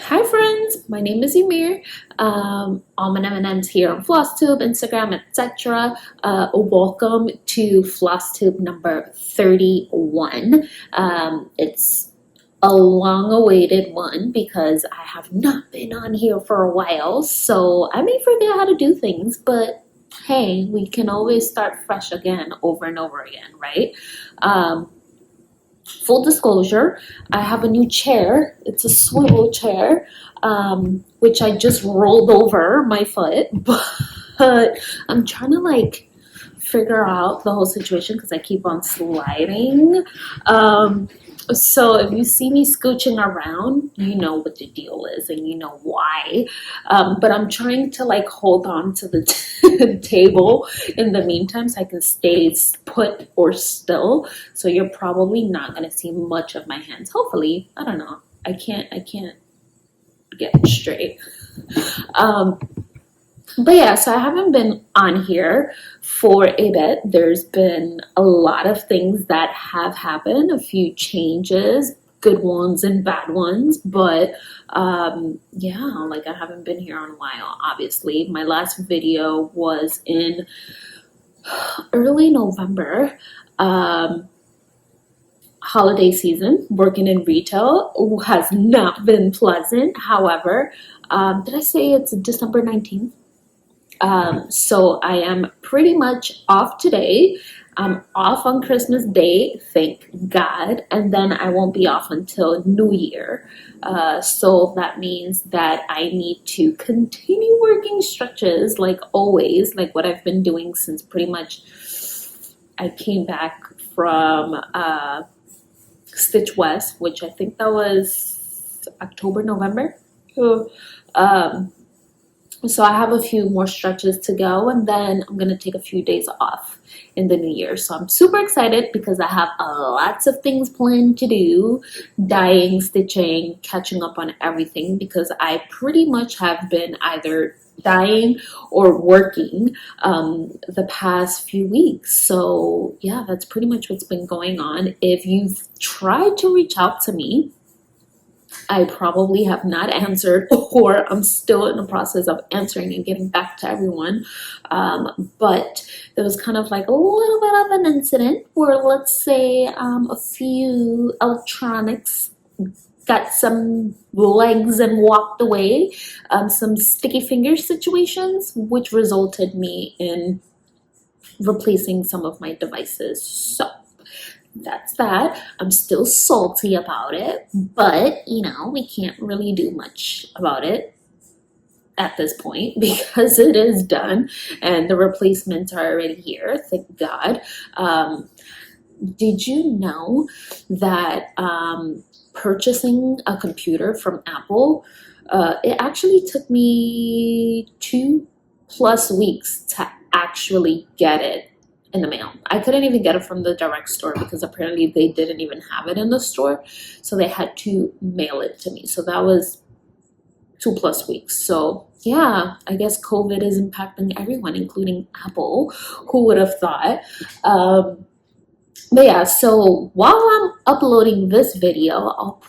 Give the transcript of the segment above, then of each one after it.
Hi friends, my name is Ymir. AlmondMnMs here on Flosstube, Instagram, etc. Welcome to Flosstube number 31. It's a long-awaited one because I have not been on here for a while, so I may forget how to do things, but hey, we can always start fresh again over and over again, right? Um, Full disclosure, I have a new chair. It's a swivel chair, which I just rolled over my foot, but I'm trying to figure out the whole situation because I keep on sliding. Um, so if you see me scooching around, you know what the deal is and you know why. But I'm trying to hold on to the table in the meantime so I can stay put or still. So you're probably not gonna see much of my hands. Hopefully, I don't know. I can't get straight. Um, but yeah, so I haven't been on here for a bit. There's been a lot of things that have happened, a few changes, good ones and bad ones. But yeah, I haven't been here in a while, obviously. My last video was in early November. Holiday season, working in retail has not been pleasant. However, did I say it's December 19th? So I am pretty much off today. I'm off on Christmas Day, thank God, and then I won't be off until New Year. So that means that I need to continue working stretches like always, like what I've been doing since pretty much I came back from Stitch West, which I think that was October, November. So, um, so I have a few more stretches to go, and then I'm gonna take a few days off in the new year. So I'm super excited because I have lots of things planned to do, dyeing, stitching, catching up on everything because I pretty much have been either dyeing or working the past few weeks. So yeah, that's pretty much what's been going on. If you've tried to reach out to me, I probably have not answered, or I'm still in the process of answering and getting back to everyone. But there was kind of like a little bit of an incident where, let's say, a few electronics got some legs and walked away, some sticky finger situations, which resulted me in replacing some of my devices. So that's that. I'm still salty about it, but we can't really do much about it at this point because it is done and the replacements are already here, thank God. Did you know that purchasing a computer from Apple, it actually took me 2+ weeks to actually get it in the mail. I couldn't even get it from the direct store because apparently they didn't even have it in the store. So they had to mail it to me. So that was 2+ weeks. So yeah, I guess COVID is impacting everyone, including Apple. Who would have thought? But yeah, so while I'm uploading this video,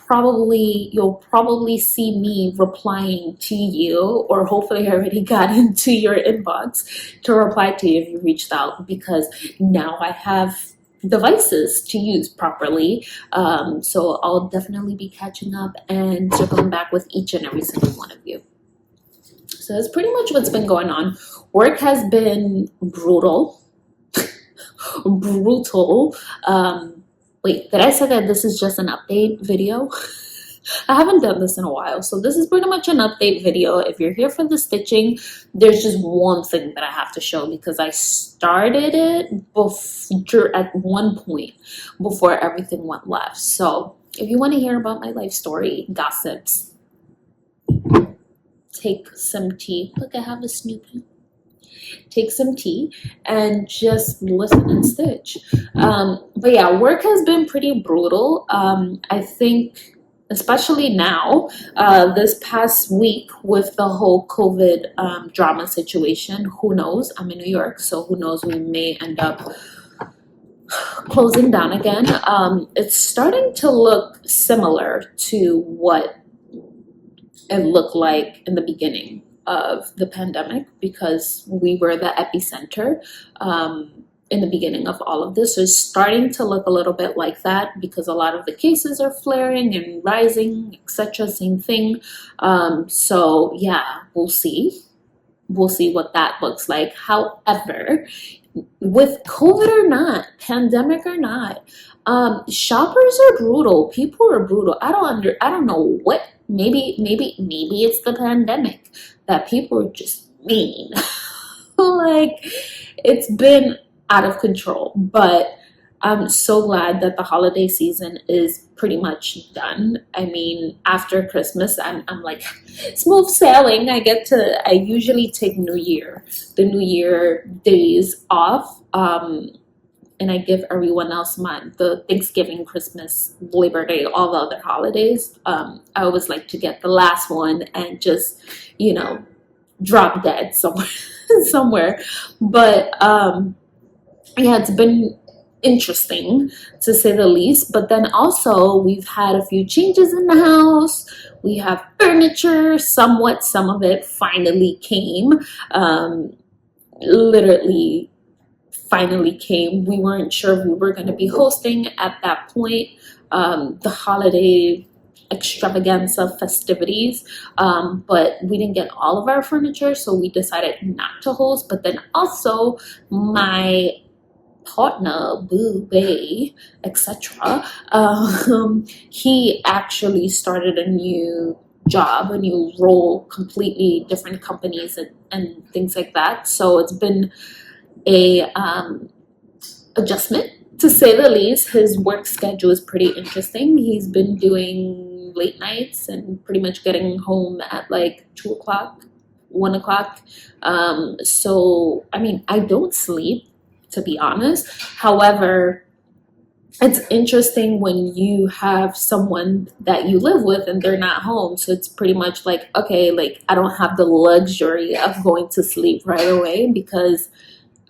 you'll probably see me replying to you, or hopefully I already got into your inbox to reply to you if you reached out, because now I have devices to use properly. So I'll definitely be catching up and circling back with each and every single one of you. So that's pretty much what's been going on. Work has been brutal. Brutal. Wait, did I say that this is just an update video? I haven't done this in a while, so this is pretty much an update video. If you're here for the stitching, there's just one thing that I have to show because I started it at one point before everything went left. So if you want to hear about my life story, gossips, take some tea. Look, I have a Snoopy. Take some tea and just listen and stitch. But yeah, work has been pretty brutal. I think especially now, this past week with the whole COVID drama situation, who knows? I'm in New York, so who knows, we may end up closing down again. It's starting to look similar to what it looked like in the beginning of the pandemic, because we were the epicenter in the beginning of all of this. So it's starting to look a little bit like that, because a lot of the cases are flaring and rising, etc. Same thing. So yeah, we'll see. We'll see what that looks like. However, with COVID or not, pandemic or not, shoppers are brutal. People are brutal. I don't know what. Maybe it's the pandemic that people are just mean. Like, it's been out of control. But I'm so glad that the holiday season is pretty much done. I mean, after Christmas, I'm like smooth sailing. I usually take the New Year days off. And I give everyone else the Thanksgiving, Christmas, Labor Day, all the other holidays. I always like to get the last one and just, drop dead somewhere, somewhere. But yeah, it's been interesting to say the least. But then also we've had a few changes in the house. We have furniture, some of it finally came. Literally finally came. We weren't sure if we were going to be hosting at that point the holiday extravaganza festivities, but we didn't get all of our furniture, so we decided not to host. But then also my partner, boo bae, etc., he actually started a new job, a new role, completely different companies and things like that. So it's been a adjustment, to say the least. His work schedule is pretty interesting. He's been doing late nights and pretty much getting home at like 2 o'clock, 1 o'clock. So I mean, I don't sleep, to be honest. However, it's interesting when you have someone that you live with and they're not home. So it's pretty much like, okay, like I don't have the luxury of going to sleep right away, because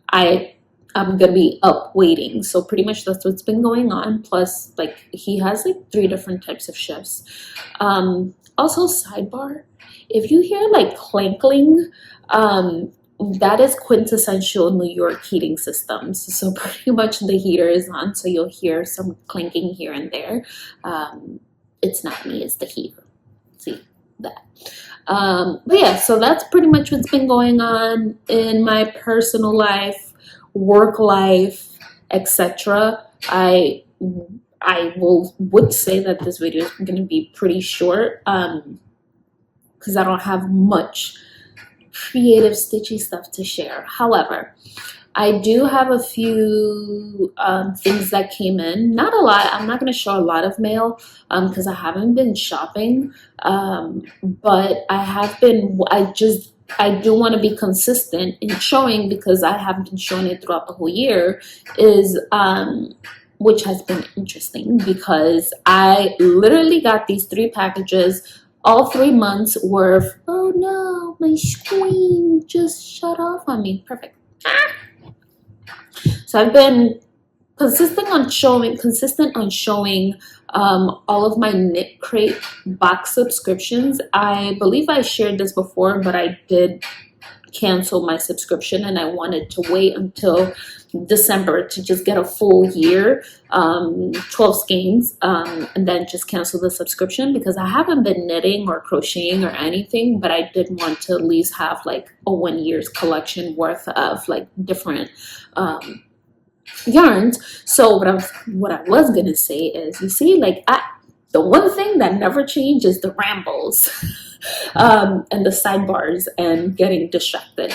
I'm gonna be up waiting. So pretty much that's what's been going on. Plus, like, he has like 3 different types of shifts. Also, sidebar, if you hear like clankling, that is quintessential New York heating systems. So pretty much the heater is on, so you'll hear some clanking here and there. It's not me, it's the heater. See that. But yeah, so that's pretty much what's been going on in my personal life, work life, etc. I would say that this video is going to be pretty short, because I don't have much creative stitchy stuff to share. However, I do have a few things that came in. Not a lot. I'm not going to show a lot of mail because I haven't been shopping. But I do want to be consistent in showing, because I haven't been showing it throughout the whole year, which has been interesting, because I literally got these 3 packages, all 3 months worth. Oh no, my screen just shut off on me. Perfect. So I've been consistent on showing all of my Knit Crate box subscriptions. I believe I shared this before, but I did cancel my subscription, and I wanted to wait until December to just get a full year, 12 skeins, and then just cancel the subscription, because I haven't been knitting or crocheting or anything, but I did want to at least have like a 1 year's collection worth of like different yarns. So what I was gonna say is, you see, like the one thing that never changes is the rambles and the sidebars and getting distracted.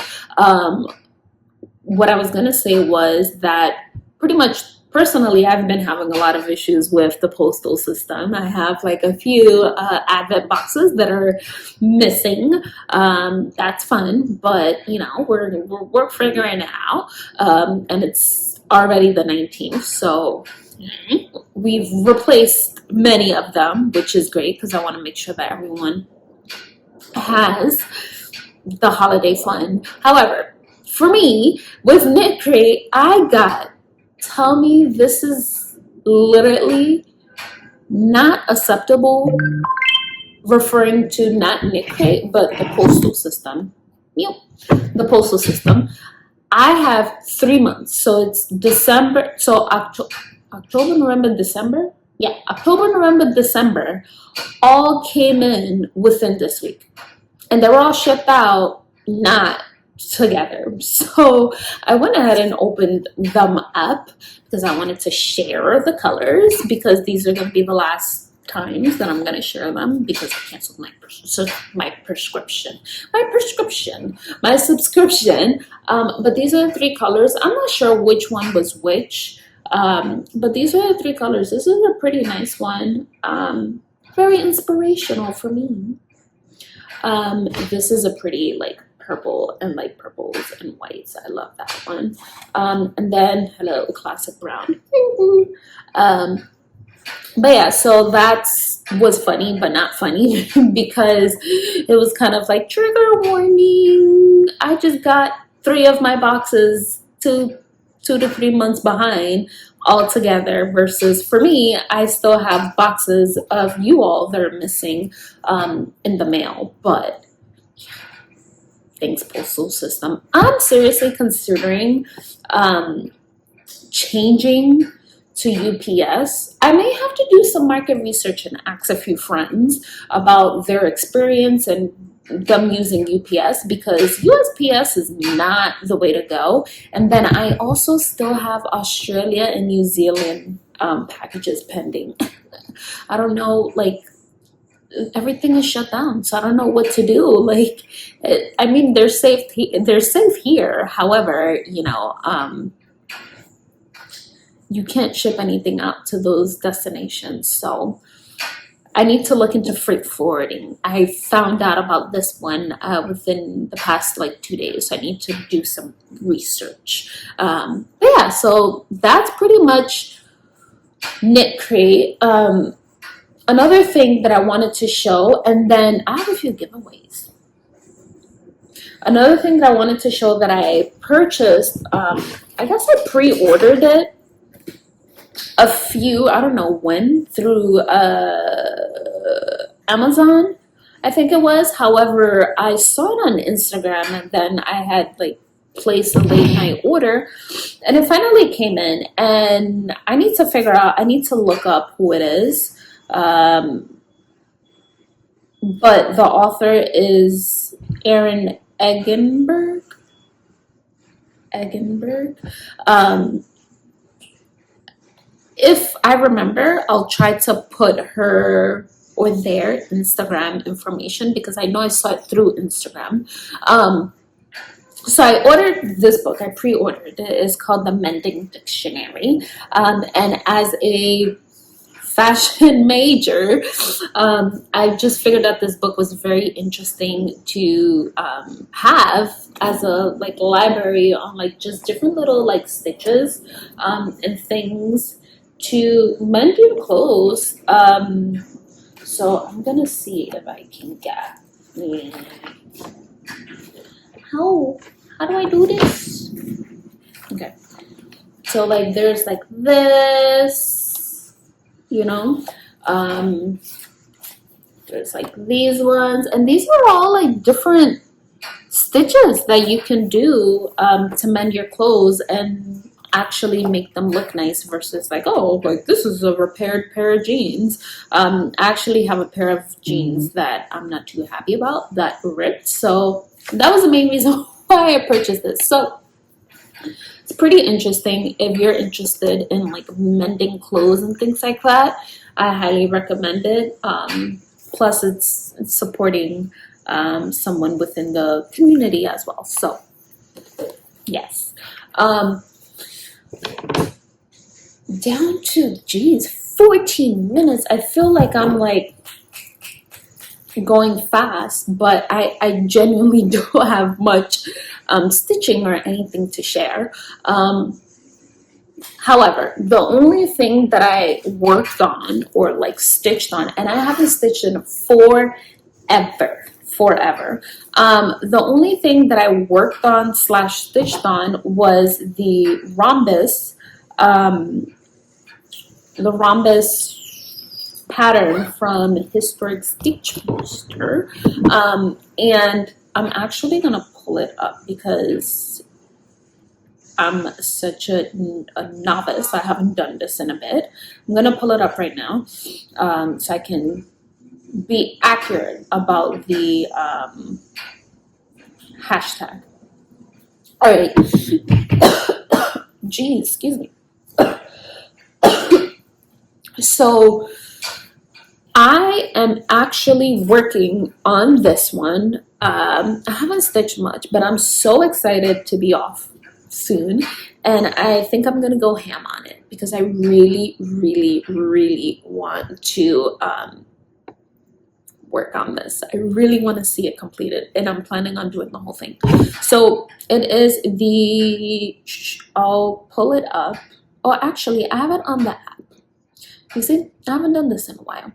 What I was gonna say was that pretty much personally, I've been having a lot of issues with the postal system. I have like a few Advent boxes that are missing. That's fun, but we're figuring it out, and it's already the 19th, so we've replaced many of them, which is great, because I want to make sure that everyone has the holiday fun. However, for me, with Knit Crate, tell me this is literally not acceptable referring to not knit crate, but the postal system. Yep, the postal system. I have 3 months, so it's December. So October, November, December. Yeah, October, November, December, all came in within this week, and they were all shipped out not together. So I went ahead and opened them up because I wanted to share the colors, because these are going to be the last times that I'm going to share them, because I canceled my subscription. But these are the three colors. I'm not sure which one was which, but these are the three colors. This is a pretty nice one, very inspirational for me. This is a pretty like purple and light purples and whites. I love that one. And then hello, classic brown. But yeah, so that was funny, but not funny because it was kind of like trigger warning. I just got 3 of my boxes 2 to 3 months behind altogether, versus for me, I still have boxes of you all that are missing in the mail. But thanks, postal system. I'm seriously considering changing to UPS. I may have to do some market research and ask a few friends about their experience and them using UPS, because USPS is not the way to go. And then I also still have Australia and New Zealand packages pending. I don't know, like, everything is shut down, so I don't know what to do. Like, I mean, they're safe here. However, you can't ship anything out to those destinations. So I need to look into freight forwarding. I found out about this one within the past like 2 days. So I need to do some research. But yeah, so that's pretty much Knit Crate. Another thing that I wanted to show, and then I have a few giveaways. Another thing that I wanted to show that I purchased, I guess I pre-ordered it I don't know when, through Amazon, I think it was. However, I saw it on Instagram, and then I had like placed a late night order, and it finally came in, and I need to look up who it is. But the author is Erin Eggenberg. If I remember, I'll try to put her or their Instagram information, because I know I saw it through Instagram. So I ordered this book. I pre-ordered it. It's called The Mending Dictionary. And as a fashion major, I just figured that this book was very interesting to have as a like library on like just different little like stitches and things to mend your clothes. So I'm gonna see if I can get how do I do this? Okay, so like there's like this, there's like these ones, and these are all like different stitches that you can do to mend your clothes and actually make them look nice, versus like, oh, like this is a repaired pair of jeans. I actually have a pair of jeans that I'm not too happy about that ripped, so that was the main reason why I purchased this. So it's pretty interesting. If you're interested in like mending clothes and things like that, I highly recommend it. Plus it's supporting someone within the community as well. So yes. Down to 14 minutes. I feel like I'm like going fast, but I genuinely don't have much stitching or anything to share. However, the only thing that I worked on or like stitched on, and I haven't stitched in forever. The only thing that I worked on / stitched on was the rhombus pattern from Historic Stitch Booster, and I'm actually gonna pull it up because I'm such a novice. I haven't done this in a bit. I'm gonna pull it up right now, so I can be accurate about the hashtag. All right. Geez, excuse me. So I am actually working on this one. I haven't stitched much, but I'm so excited to be off soon, and I think I'm gonna go ham on it because I really, really, really want to work on this. I really want to see it completed, and I'm planning on doing the whole thing. So it is I'll pull it up. Oh, actually, I have it on the app. You see, I haven't done this in a while.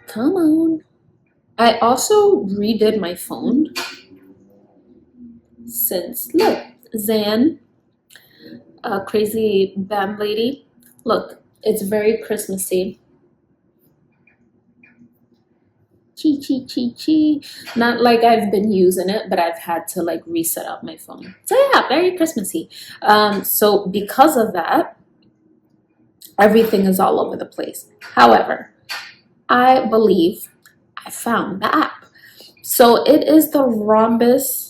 Come on. I also redid my phone since, look, Zan, a crazy band lady. Look, it's very Christmassy. Chi, chi, chi, chi. Not like I've been using it, but I've had to like reset up my phone. So yeah, very Christmassy. So because of that, everything is all over the place. However, I believe I found the app. So it is the rhombus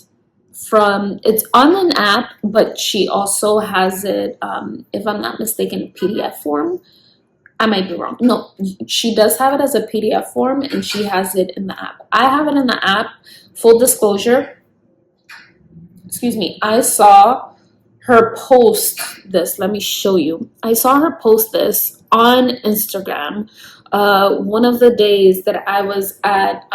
it's on an app, but she also has it, if I'm not mistaken, PDF form. I might be wrong. No, she does have it as a PDF form, and she has it in the app. I have it in the app. Full disclosure, excuse me, I saw her post this. Let me show you. I saw her post this on Instagram one of the days that I was at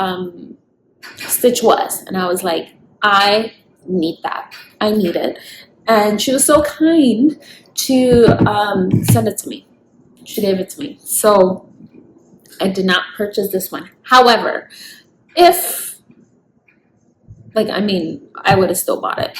Stitch West, and I was like, I need that. I need it. And she was so kind to send it to me. She gave it to me. So I did not purchase this one. However, I would have still bought it.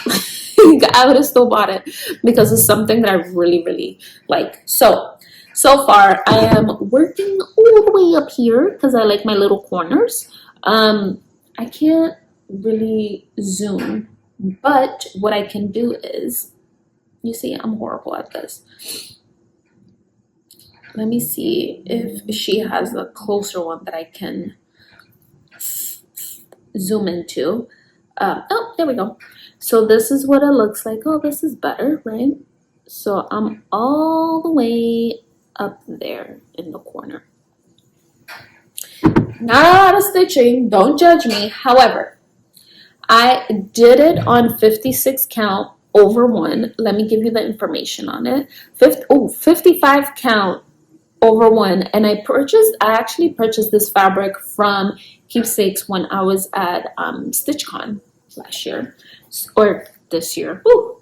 I would have still bought it because it's something that I really, really like. So far I am working all the way up here because I like my little corners. I can't really zoom, but what I can do is, you see, I'm horrible at this. Let me see if she has a closer one that I can zoom into. Oh, there we go. So this is what it looks like. Oh, this is better, right? So I'm all the way up there in the corner. Not a lot of stitching, don't judge me. However, I did it on 56 count over 1. Let me give you the information on it. 55 count over 1, and I actually purchased this fabric from Keepsakes when I was at StitchCon last year, or this year. Woo.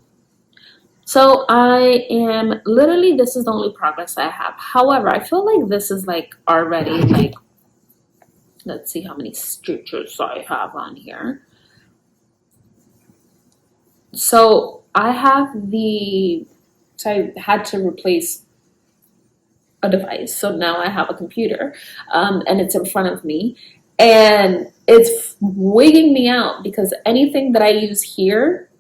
So I am literally, this is the only progress I have. However, I feel like this is like already like, let's see how many stitches I have on here. So I had to replace a device. So now I have a computer, and it's in front of me, and it's wigging me out because anything that I use here,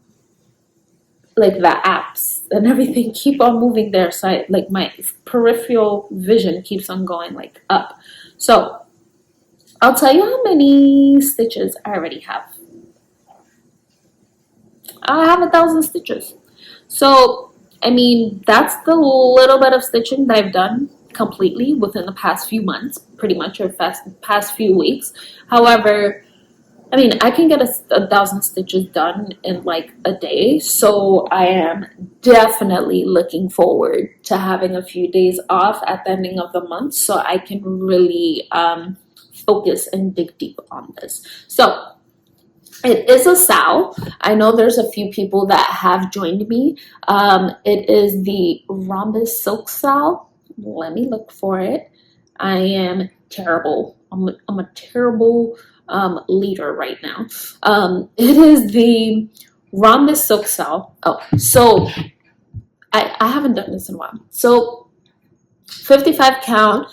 like the apps and everything, keep on moving there. So like my peripheral vision keeps on going like up. So I'll tell you how many stitches I already have. I have 1,000 stitches. So, I mean, that's the little bit of stitching that I've done completely within the past few months, pretty much, or past few weeks. However, I mean, I can get 1,000 stitches done in like a day. So I am definitely looking forward to having a few days off at the ending of the month so I can really focus and dig deep on this. So it is a SAL. I know there's a few people that have joined me. It is the Rhombus Silk SAL. Let me look for it. I am terrible. I'm a terrible leader right now. It is the Rhombus Silk SAL. Oh, so I haven't done this in a while. So 55 count.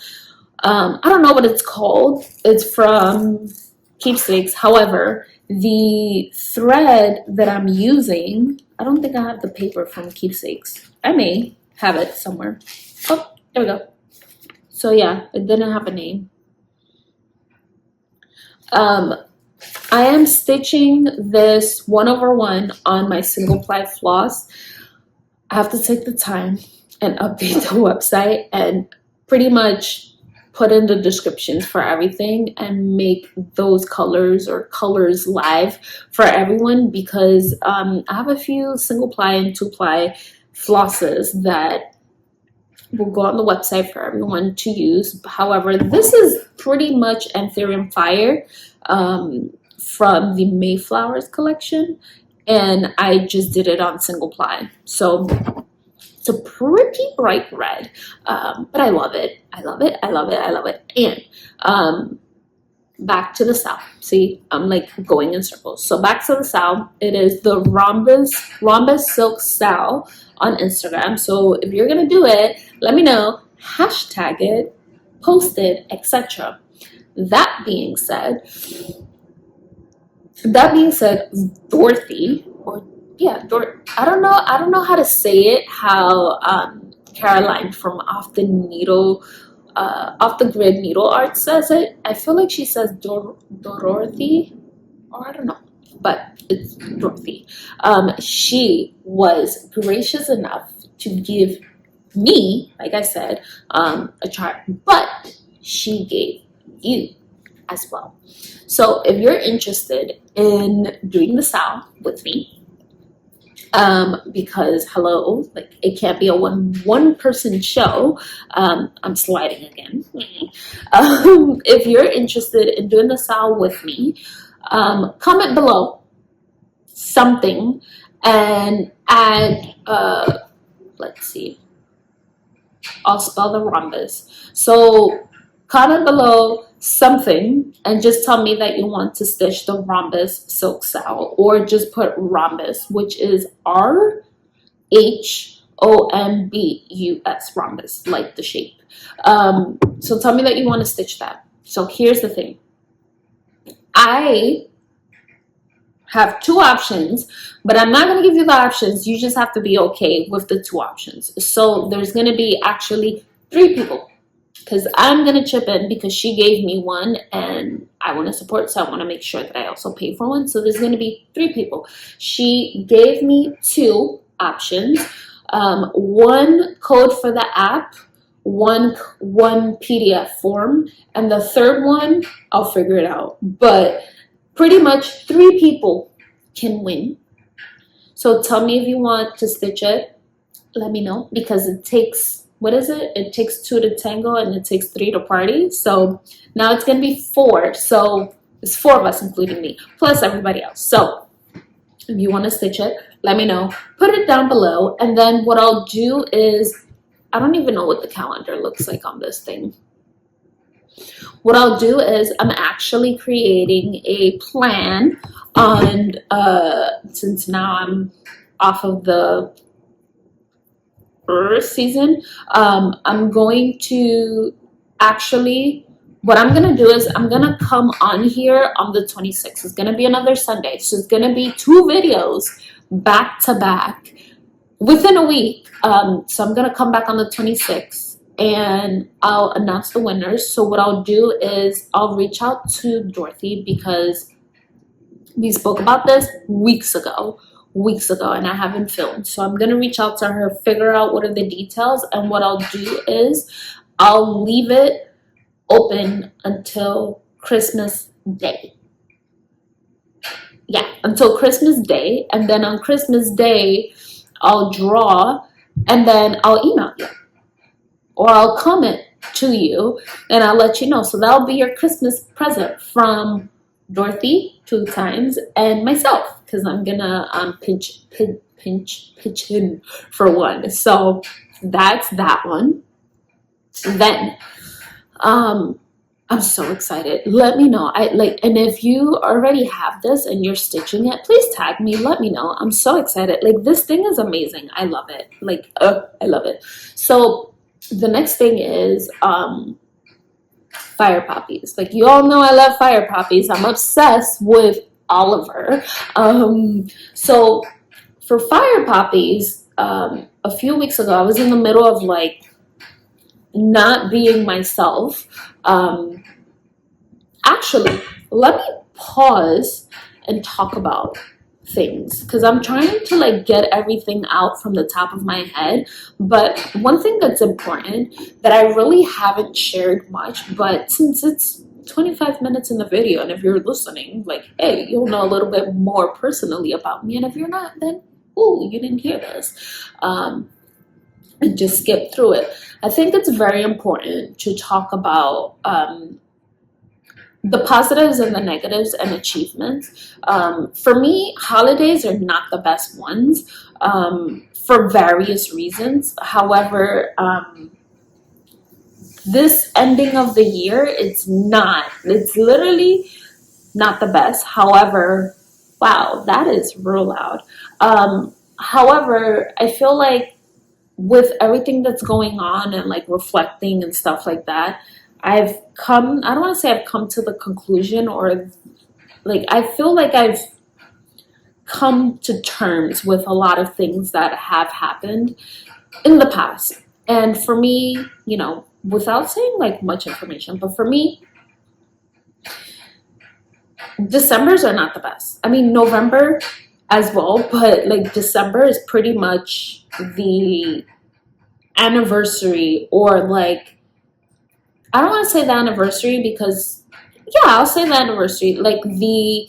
I don't know what it's called. It's from Keepsakes. However, the thread that I'm using, I don't think I have the paper from Keepsakes. I may have it somewhere. Oh, there we go. So yeah, it didn't have a name. I am stitching this 1/1 on my single ply floss. I have to take the time and update the website and pretty much put in the descriptions for everything and make those colors or colors live for everyone, because I have a few single ply and 2-ply flosses that will go on the website for everyone to use. However, this is pretty much Anthurium Fire from the Mayflowers collection, and I just did it on single ply. So it's a pretty bright red, but I love it. I love it. I love it. I love it. And back to the sow. See, I'm like going in circles. So back to the sow. It is the Rhombus Silk Sow on Instagram. So if you're gonna do it, let me know. Hashtag it, post it, etc. That being said, Dorothy, or yeah, I don't know how to say it. How Caroline from Off the Grid Needle Art says it. I feel like she says Dorothy, or I don't know, but it's Dorothy. She was gracious enough to give me, like I said, a chart, but she gave you as well. So if you're interested in doing the sow with me, because hello, like it can't be a one person show. I'm sliding again. If you're interested in doing the sow with me, comment below something and add let's see, I'll spell the rhombus. So comment below something and just tell me that you want to stitch the Rhombus Silk Sow, or just put rhombus, which is RHOMBUS, rhombus, like the shape. So tell me that you want to stitch that. So here's the thing. I have 2 options, but I'm not going to give you the options. You just have to be okay with the 2 options. So there's going to be actually 3 people, because I'm going to chip in because she gave me one and I want to support, so I want to make sure that I also pay for one. So there's going to be 3 people. She gave me 2 options, 1 code for the app, one PDF form, and the third one, I'll figure it out. But pretty much 3 people can win. So tell me if you want to stitch it. Let me know, because it takes, what is it? It takes 2 to tango and it takes 3 to party. So now it's going to be 4. So it's 4 of us, including me, plus everybody else. So if you want to stitch it, let me know. Put it down below. And then what I'll do is, I don't even know what the calendar looks like on this thing. What I'll do is I'm actually creating a plan on, since now I'm off of the season, I'm going to actually, what I'm going to do is I'm going to come on here on the 26th. It's going to be another Sunday. So it's going to be 2 videos back to back within a week. So I'm going to come back on the 26th and I'll announce the winners. So what I'll do is I'll reach out to Dorothy, because we spoke about this weeks ago, and I haven't filmed. So I'm going to reach out to her, figure out what are the details, and what I'll do is I'll leave it open until Christmas Day. Yeah, until Christmas Day, and then on Christmas Day I'll draw, and then I'll email you, or I'll comment to you, and I'll let you know. So that'll be your Christmas present from Dorothy 2 times and myself, because I'm gonna pitch in for 1. So that's that one. Then I'm so excited. Let me know. And if you already have this and you're stitching it, please tag me. Let me know. I'm so excited. Like, this thing is amazing. I love it. Like, I love it. So The next thing is fire poppies. Like, you all know I love fire poppies. I'm obsessed with Oliver. So for fire poppies, a few weeks ago, I was in the middle of like not being myself. Actually, let me pause and talk about things, because I'm trying to like get everything out from the top of my head. But one thing that's important that I really haven't shared much, but since it's 25 minutes in the video, and if you're listening, like, hey, you'll know a little bit more personally about me, and if you're not, then ooh, you didn't hear this, and just skip through it. I think it's very important to talk about the positives and the negatives and achievements. For me, holidays are not the best ones, for various reasons. However, this ending of the year, it's literally not the best. However, wow, that is real loud. However, I feel like with everything that's going on and like reflecting and stuff like that, I don't want to say I've come to the conclusion, or like, I feel like I've come to terms with a lot of things that have happened in the past. And for me, without saying like much information, but for me, Decembers are not the best. I mean, November as well, but like December is pretty much the anniversary, or like, I don't want to say the anniversary, because yeah, I'll say the anniversary, like the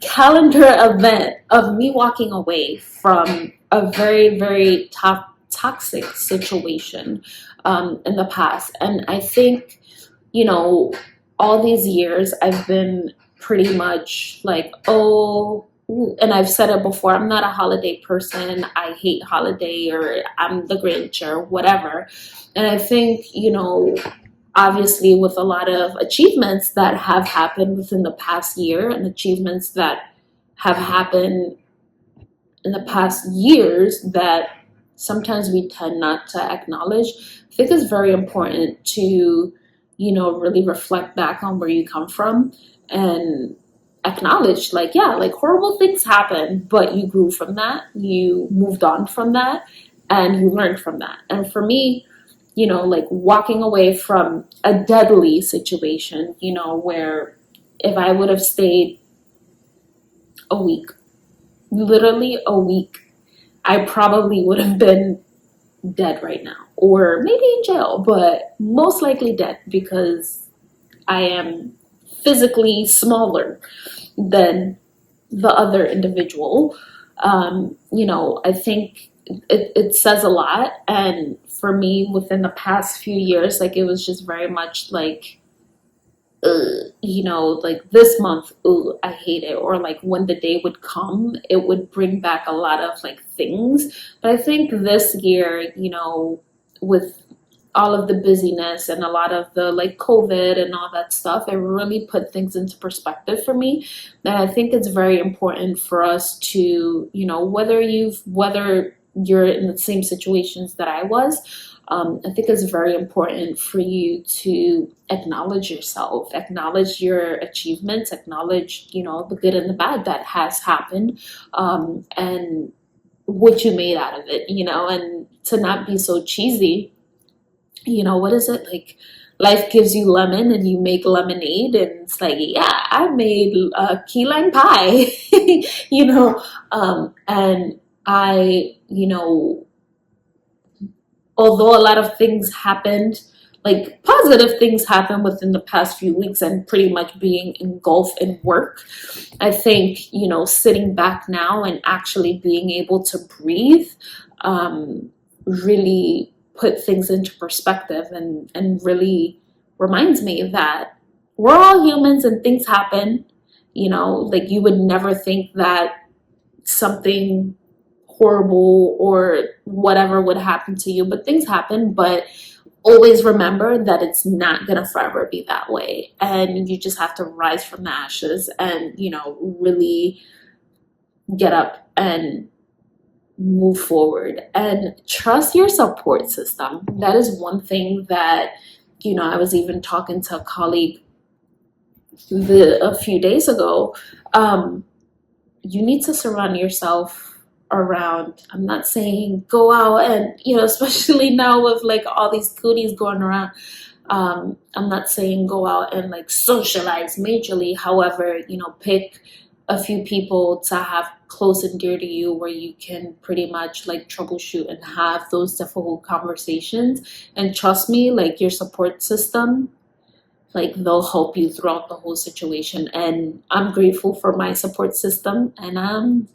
calendar event of me walking away from a very, very toxic situation in the past. And I think, all these years I've been pretty much like, oh, and I've said it before, I'm not a holiday person. I hate holiday, or I'm the Grinch, or whatever. And I think, obviously, with a lot of achievements that have happened within the past year, and achievements that have happened in the past years that sometimes we tend not to acknowledge, I think it's very important to, really reflect back on where you come from and acknowledge, like, yeah, like, horrible things happen, but you grew from that, you moved on from that, and you learned from that. And for me, like, walking away from a deadly situation, where if I would have stayed a week, literally a week, I probably would have been dead right now, or maybe in jail, but most likely dead, because I am physically smaller than the other individual. I think it says a lot. And for me, within the past few years, like, it was just very much like, like, this month, I hate it. Or like, when the day would come, it would bring back a lot of like things. But I think this year, with all of the busyness and a lot of the like COVID and all that stuff, it really put things into perspective for me. And I think it's very important for us to, whether you're in the same situations that I was, I think it's very important for you to acknowledge yourself, acknowledge your achievements, acknowledge, the good and the bad that has happened, and what you made out of it, and to not be so cheesy. What is it? Like, life gives you lemon and you make lemonade, and it's like, yeah, I made key lime pie, and I, although a lot of things happened, like positive things happened within the past few weeks, and pretty much being engulfed in work, I think, sitting back now and actually being able to breathe, really put things into perspective, and really reminds me that we're all humans and things happen. Like, you would never think that something horrible or whatever would happen to you, but things happen. But always remember that it's not gonna forever be that way, and you just have to rise from the ashes and really get up and move forward and trust your support system. That is one thing that, I was even talking to a colleague a few days ago. You need to surround yourself around, I'm not saying go out and, especially now with like all these goodies going around, I'm not saying go out and like socialize majorly. However, pick a few people to have close and dear to you where you can pretty much like troubleshoot and have those difficult conversations. And trust me, like your support system, like they'll help you throughout the whole situation. And I'm grateful for my support system, and I'm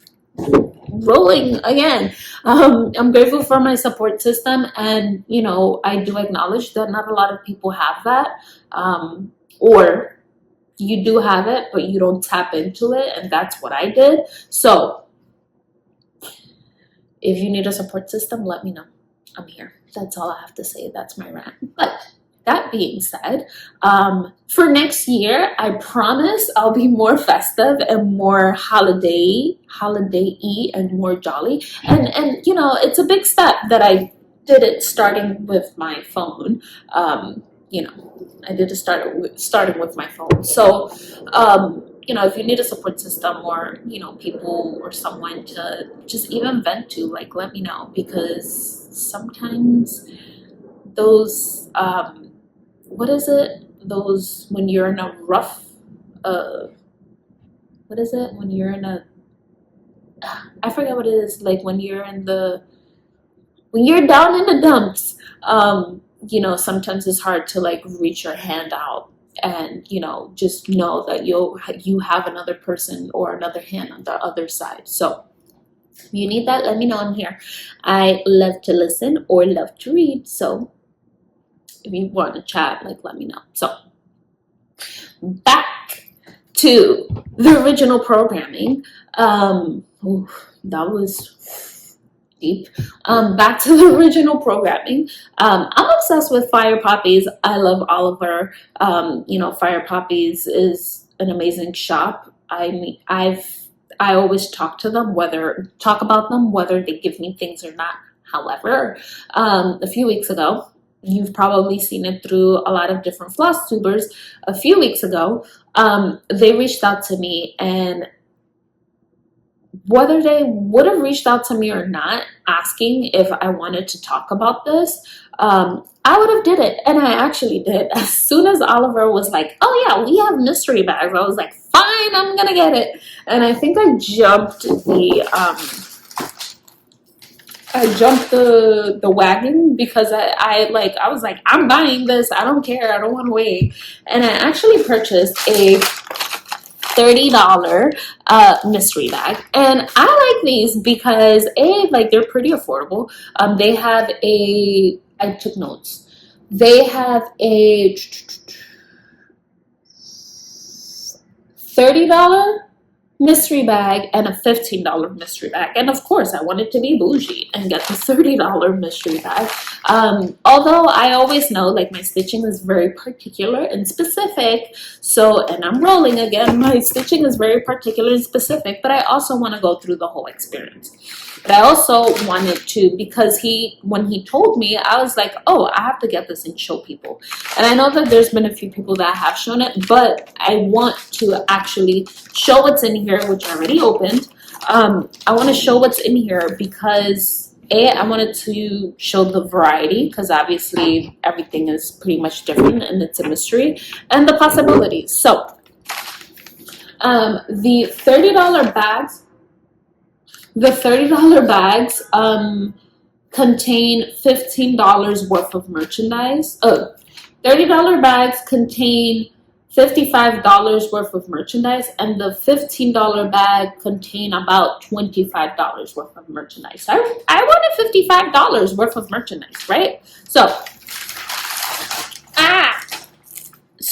rolling again. I'm grateful for my support system, and I do acknowledge that not a lot of people have that, or you do have it but you don't tap into it, and that's what I did. So if you need a support system, let me know. I'm here. That's all I have to say. That's my rant. But that being said, for next year, I promise I'll be more festive and more holiday-y and more jolly. And it's a big step that I did it starting with my phone. I did it starting with my phone. So, if you need a support system or, people or someone to just even vent to, like, let me know, because sometimes those, what is it? Those, when you're in a rough, what is it? When you're in a, I forget what it is, like when you're down in the dumps, sometimes it's hard to like reach your hand out and, just know that you have another person or another hand on the other side. So if you need that, let me know. I'm here. I love to listen or love to read. So if you want to chat, like, let me know. So back to the original programming. That was deep. Back to the original programming. I'm obsessed with Fire Poppies. I love Oliver. Fire Poppies is an amazing shop. I always talk about them, whether they give me things or not. However, a few weeks ago, you've probably seen it through a lot of different floss tubers. A few weeks ago, they reached out to me, and whether they would have reached out to me or not, asking if I wanted to talk about this, I would have did it. And I actually did. As soon as Oliver was like, oh yeah, we have mystery bags, I was like, fine, I'm gonna get it. And I think I jumped the wagon, because I was like, I'm buying this, I don't care, I don't want to wait. And I actually purchased a $30 mystery bag, and I like these because they're pretty affordable. They have I took notes. They have a $30 mystery bag and a $15 mystery bag, and of course I wanted to be bougie and get the $30 mystery bag. Although I always know, like, my stitching is very particular and specific, so, and I'm rolling again, my stitching is very particular and specific, but I also want to go through the whole experience. But I also wanted to, because when he told me, I was like, oh, I have to get this and show people. And I know that there's been a few people that have shown it, but I want to actually show what's in here, which I already opened. I want to show what's in here because I wanted to show the variety, because obviously everything is pretty much different and it's a mystery, and the possibilities. So the $30 bags contain $15 worth of merchandise. $30 bags contain $55 worth of merchandise, and the $15 bag contain about $25 worth of merchandise. So I wanted $55 worth of merchandise, right? So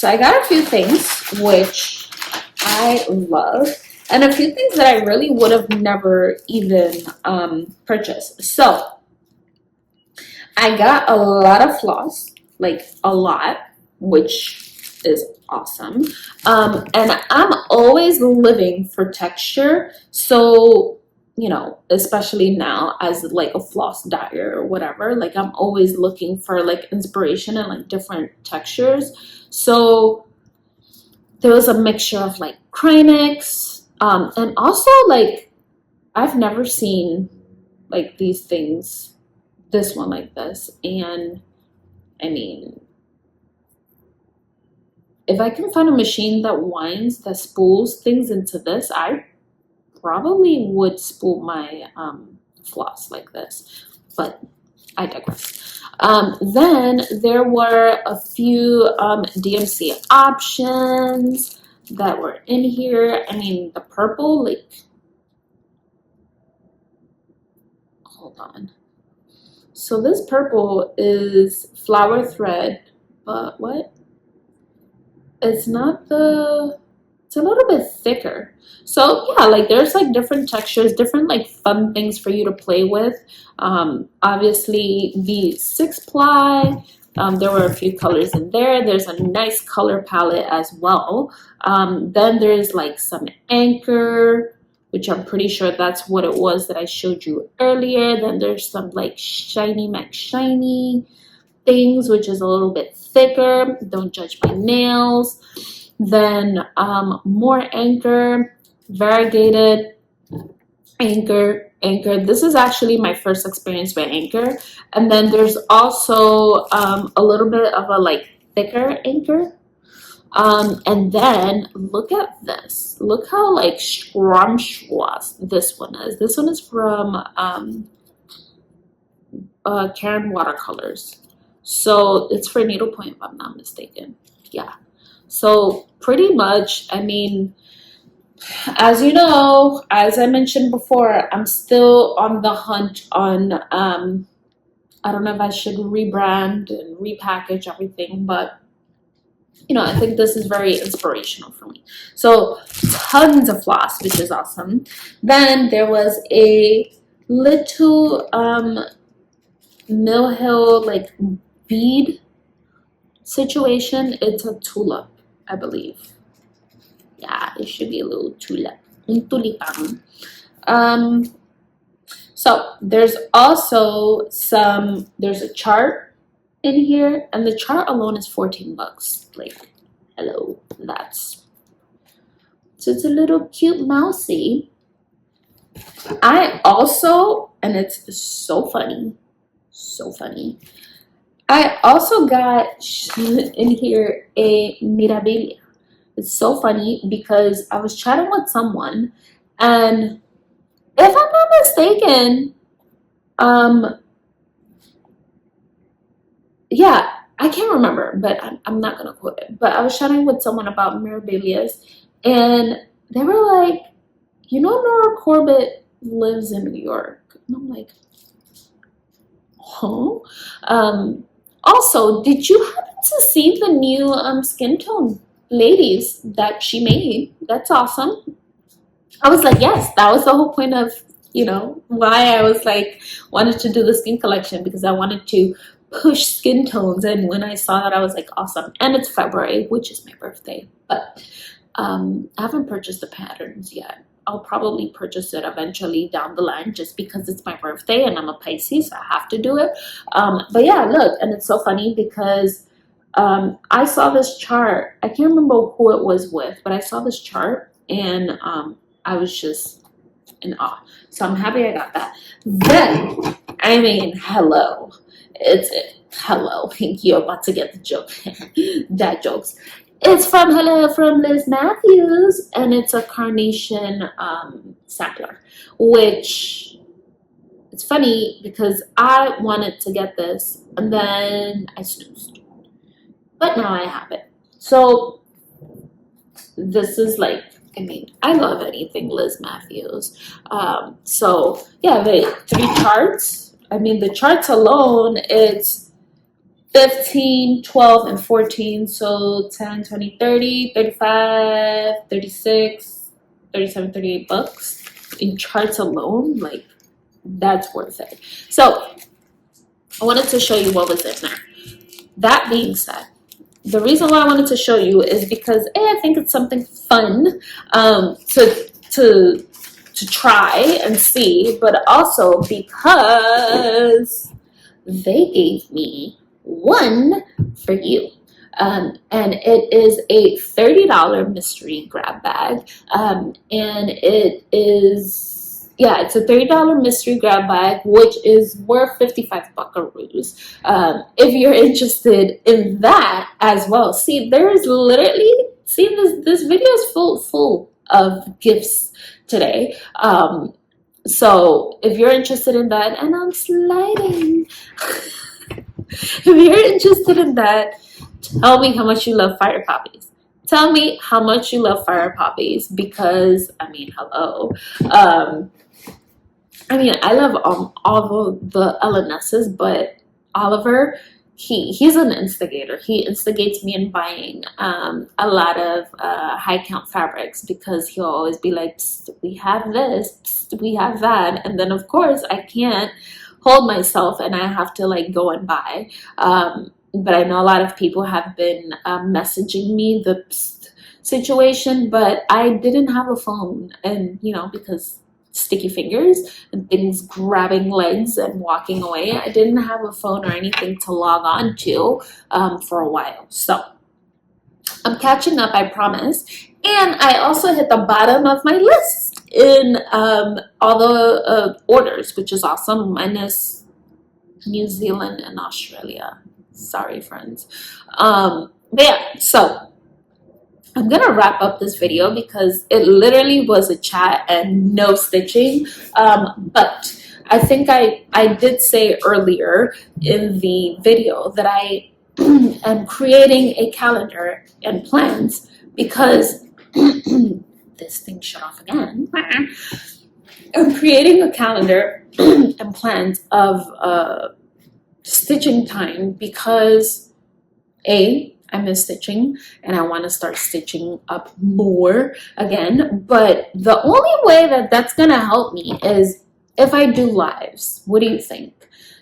I got a few things which I love, and a few things that I really would have never even purchased. So I got a lot of floss, like a lot, which is awesome. And I'm always living for texture. So, you know, especially now as like a floss dyer or whatever, like I'm always looking for like inspiration and like different textures. So there was a mixture of like Krynex, and also like I've never seen like these things, this one like this. And I mean, if I can find a machine that winds, that spools things into this, I probably would spool my floss like this, but I digress. Then there were a few DMC options that were in here. I mean, the purple, like, hold on. So this purple is flower thread, but what? It's not the, it's a little bit thicker. So yeah, like there's like different textures, different like fun things for you to play with. Obviously the 6-ply, there were a few colors in there. There's a nice color palette as well. Then there's like some Anchor, which I'm pretty sure that's what it was that I showed you earlier. Then there's some like Shiny Mac Shiny things, which is a little bit thicker. Don't judge my nails. Then more Anchor, variegated Anchor. This is actually my first experience with Anchor. And then there's also a little bit of a like thicker Anchor. And then look at this. Look how like scrumptious this one is. This one is from Karen Watercolors. So it's for needlepoint, if I'm not mistaken. Yeah. So pretty much, I mean, as you know, as I mentioned before, I'm still on the hunt on, I don't know if I should rebrand and repackage everything, but you know, I think this is very inspirational for me. So tons of floss, which is awesome. Then there was a little Mill Hill like bead situation. It's a tulip, I believe. Yeah, it should be a little tulip. Un tulipán. So there's also there's a chart in here, and the chart alone is 14 bucks. Like, hello, so it's a little cute mousy. I also, and it's so funny, I also got in here a Mirabilia. It's so funny because I was chatting with someone, and if I'm not mistaken, yeah, I can't remember, but I'm not gonna quote it. But I was chatting with someone about Mirabilias, and they were like, you know, Nora Corbett lives in New York. And I'm like, huh? Also, did you happen to see the new skin tone ladies that she made? That's awesome. I was like, yes, that was the whole point of, you know, why I was like, wanted to do the skin collection, because I wanted to push skin tones. And when I saw that, I was like, awesome. And it's February, which is my birthday. But I haven't purchased the patterns yet. I'll probably purchase it eventually down the line, just because it's my birthday and I'm a Pisces, so I have to do it. But yeah, look, and it's so funny because I saw this chart. I can't remember who it was with, but I saw this chart, and I was just in awe. So I'm happy I got that. Then, I mean, hello. Hello. You're about to get the joke. Dad jokes. It's from Liz Matthews, and it's a carnation sampler, which it's funny because I wanted to get this and then I snoozed, but now I have it. So this is like, I mean, I love anything Liz Matthews. So yeah, the 3 charts. I mean, the charts alone, it's 15, 12, and 14, so 10, 20, 30, 35, 36, 37, 38 bucks in charts alone. Like, that's worth it. So I wanted to show you what was in there. That being said, the reason why I wanted to show you is because I think it's something fun to to try and see, but also because they gave me one for you. And it is a $30 mystery grab bag. And it is, yeah, it's a $30 mystery grab bag, which is worth 55 buckaroos. If you're interested in that as well. See, there is literally, see, this video is full of gifts today. So if you're interested in that, and I'm sliding. If you're interested in that, tell me how much you love fire poppies. Tell me how much you love fire poppies, because, I mean, hello. I mean, I love all the LNSs, but Oliver, he's an instigator. He instigates me in buying a lot of high count fabrics, because he'll always be like, "Psst, we have this, psst, we have that," and then of course I can't hold myself and I have to like go and buy. But I know a lot of people have been messaging me the psst situation, but I didn't have a phone, and you know, because sticky fingers and things grabbing legs and walking away, I didn't have a phone or anything to log on to for a while. So I'm catching up, I promise. And I also hit the bottom of my list in all the orders, which is awesome, minus New Zealand and Australia. Sorry, friends. But yeah, so I'm gonna wrap up this video because it literally was a chat and no stitching. But I think I did say earlier in the video that I am creating a calendar and plans, because this thing shut off again. I'm creating a calendar and plans of stitching time, because I miss stitching and I want to start stitching up more again. But the only way that that's gonna help me is if I do lives. What do you think?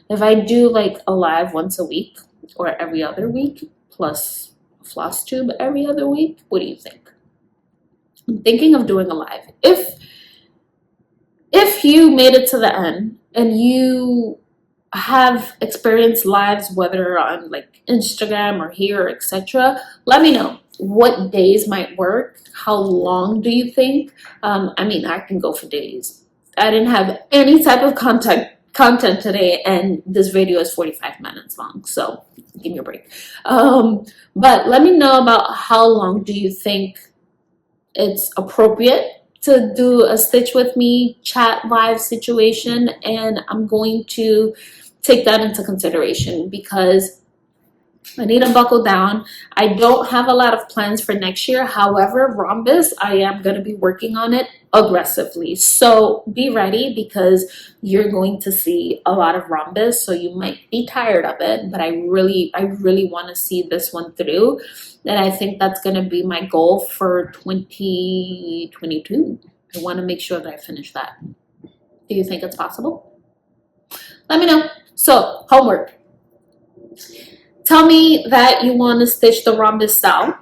If I do like a live once a week or every other week, plus Flosstube every other week, what do you think? I'm thinking of doing a live. If you made it to the end and you have experienced lives, whether on like Instagram or here, etc., let me know what days might work. How long do you think? I mean, I can go for days. I didn't have any type of content today, and this video is 45 minutes long, so give me a break. But let me know about how long do you think it's appropriate to do a stitch with me chat live situation, and I'm going to take that into consideration because I need to buckle down. I don't have a lot of plans for next year. However, rhombus, I am going to be working on it aggressively. So be ready, because you're going to see a lot of rhombus. So you might be tired of it, but I really want to see this one through. And I think that's going to be my goal for 2022. I want to make sure that I finish that. Do you think it's possible? Let me know. So, homework. Tell me that you want to stitch the rhombus style.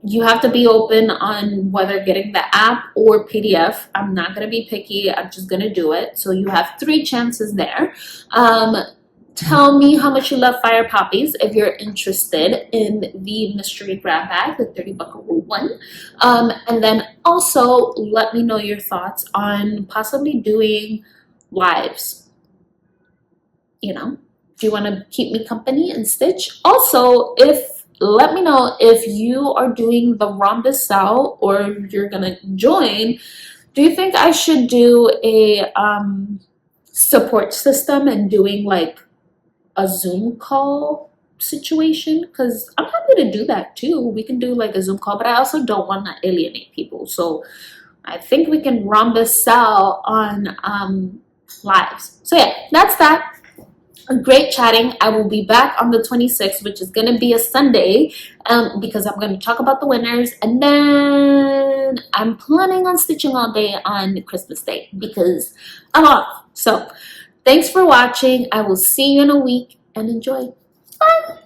You have to be open on whether getting the app or PDF. I'm not going to be picky. I'm just going to do it. So you have 3 chances there. Tell me how much you love fire poppies if you're interested in the mystery grab bag, the 30 buckaroo one. And then also let me know your thoughts on possibly doing lives. You know, do you want to keep me company and stitch? Also, let me know if you are doing the rhombus style or you're gonna join. Do you think I should do a support system and doing like a Zoom call situation? Because I'm happy to do that too. We can do like a Zoom call, but I also don't want to alienate people. So I think we can rhombus style on lives. So yeah, that's that. Great chatting. I will be back on the 26th, which is going to be a Sunday, because I'm going to talk about the winners, and then I'm planning on stitching all day on Christmas Day because I'm off. So thanks for watching. I will see you in a week, and enjoy. Bye.